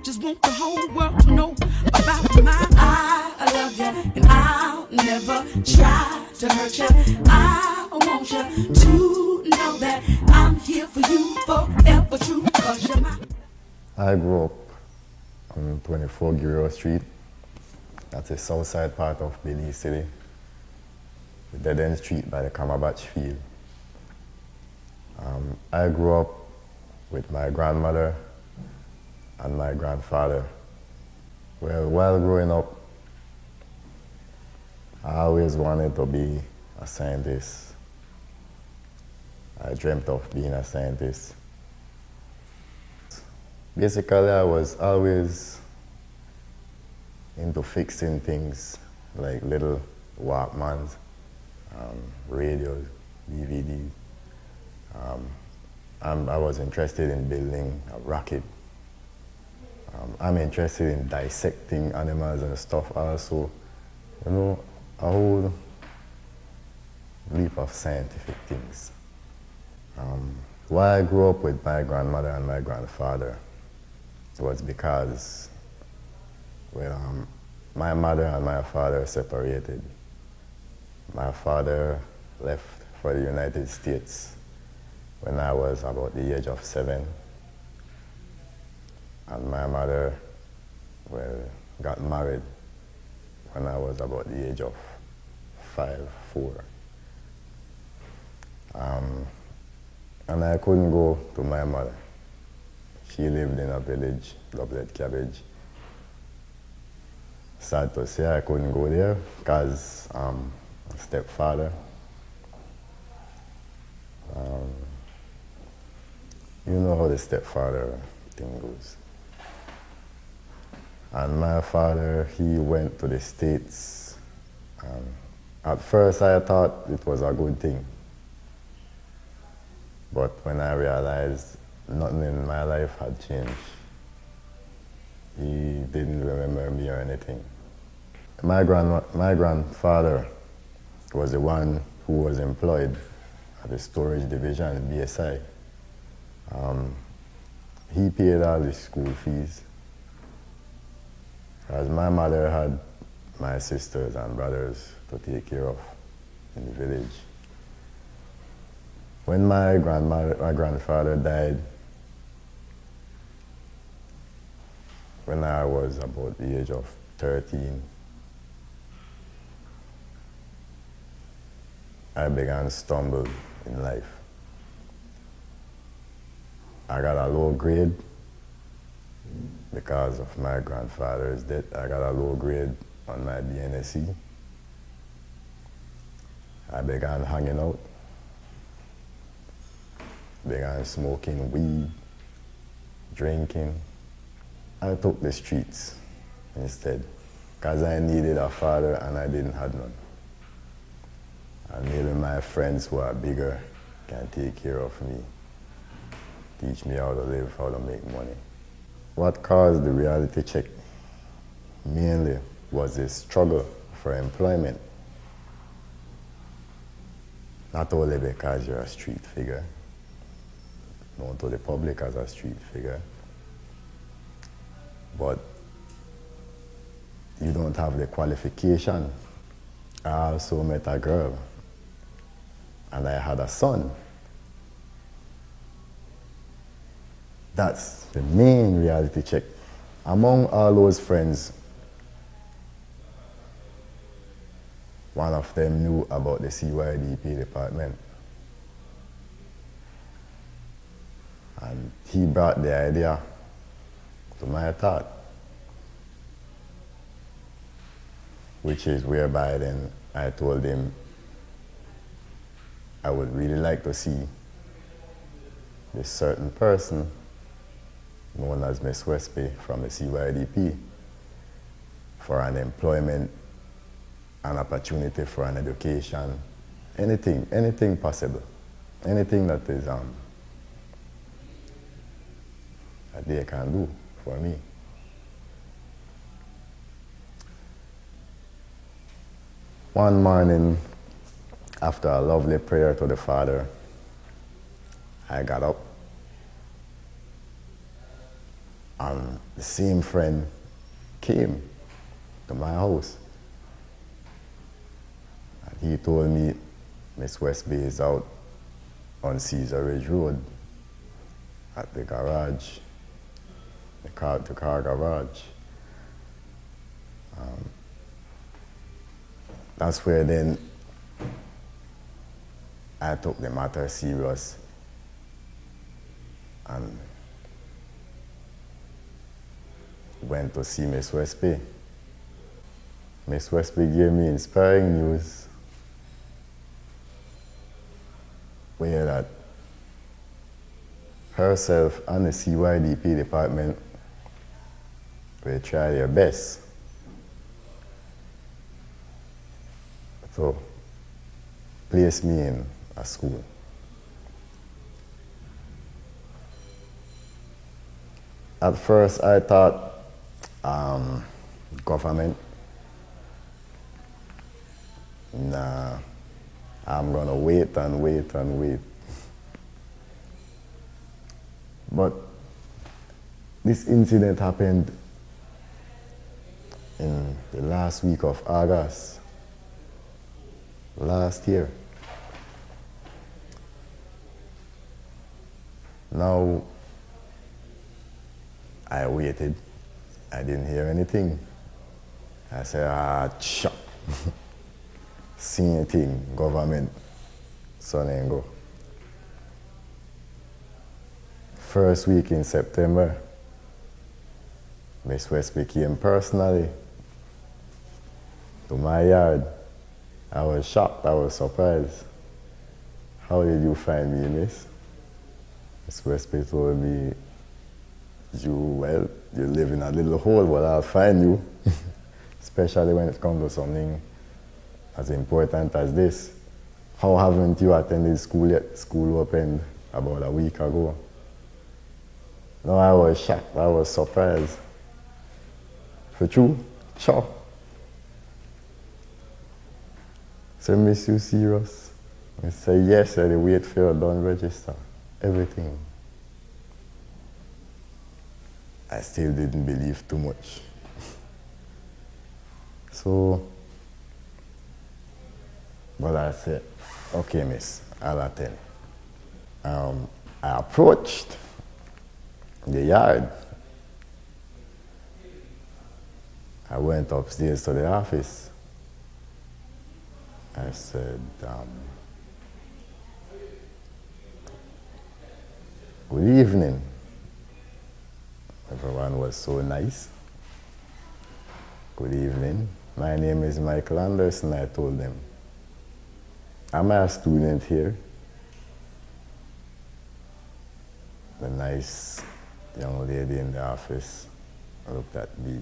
just want the whole world to know about my I love you, and I'll never try to hurt you. I want you to know that I'm here for you forever true, 'cause you're my... I grew up on 24 Guerrero Street. That's the south side part of Belize City. The dead-end street by the Camabatch field. I grew up with my grandmother and my grandfather. Well, while growing up, I always wanted to be a scientist. I dreamt of being a scientist. Basically, I was always into fixing things like little Walkmans, radios, DVDs. I was interested in building a rocket. I'm interested in dissecting animals and stuff also. You know, a whole leap of scientific things. Why I grew up with my grandmother and my grandfather was because, well, my mother and my father separated. My father left for the United States when I was about the age of 7. And my mother, well, got married when I was about the age of 5, 4. And I couldn't go to my mother. She lived in a village, Doublet Cabbage. Sad to say, I couldn't go there because stepfather, you know how the stepfather thing goes. And my father, he went to the States. At first I thought it was a good thing. But when I realized nothing in my life had changed, he didn't remember me or anything. My grandfather was the one who was employed at the storage division, BSI. He paid all the school fees. As my mother had my sisters and brothers to take care of in the village. When my grandfather died, when I was about the age of 13, I began to stumble in life. I got a low grade because of my grandfather's death. I got a low grade on my BNSC. I began hanging out, began smoking weed, drinking. I took the streets instead because I needed a father and I didn't have none. And maybe my friends who are bigger can take care of me, teach me how to live, how to make money. What caused the reality check mainly was the struggle for employment. Not only because you're a street figure, known to the public as a street figure, but you don't have the qualification. I also met a girl, and I had a son. That's the main reality check. Among all those friends, one of them knew about the CYDP department. And he brought the idea to my thought, which is whereby then I told him I would really like to see this certain person known as Miss Westby from the CYDP for an employment, an opportunity for an education, anything possible, anything that is that they can do for me. One morning, after a lovely prayer to the Father, I got up And the same friend came to my house. And he told me Miss Westby is out on Caesar Ridge Road at the garage, the car garage. That's where then I took the matter serious and went to see Miss Westby. Miss Westby gave me inspiring news where that herself and the CYDP department will try their best to place me in a school. At first I thought government, nah, I'm gonna wait and wait and wait. But this incident happened in the last week of August last year. Now, I waited. I didn't hear anything. I said, chop. See anything, government, son and go. First week in September, Miss Westby came personally to my yard. I was shocked, I was surprised. How did you find me, Miss? Miss Westby told me, you live in a little hole, but I'll find you. Especially when it comes to something as important as this. How haven't you attended school yet? School opened about a week ago. No, I was shocked, I was surprised. For true? Sure. So, Miss, you serious? I say, yes, I wait for you, don't register. Everything. I still didn't believe too much. So, but I said, okay, Miss, I'll attend. I approached the yard. I went upstairs to the office. I said, good evening. Everyone was so nice. Good evening. My name is Michael Anderson, I told them. I'm a student here. The nice young lady in the office looked at me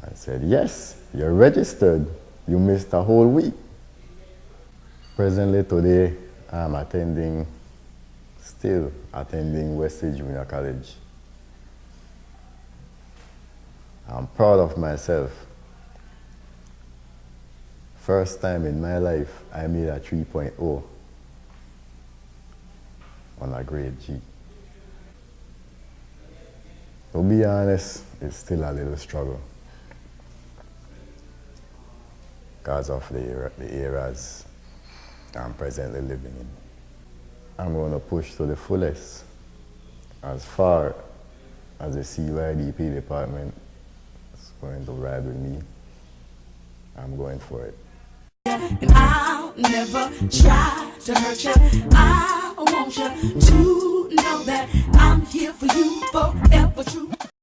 and said, yes, you're registered. You missed a whole week. Presently today, I'm still attending Wesley Junior College. I'm proud of myself. First time in my life, I made a 3.0 on a grade G. To be honest, it's still a little struggle because of the eras I'm presently living in. I'm going to push to the fullest as far as the CYDP department is going to ride with me. I'm going for it. And I'll never try to hurt you. I want you to know that I'm here for you forever true.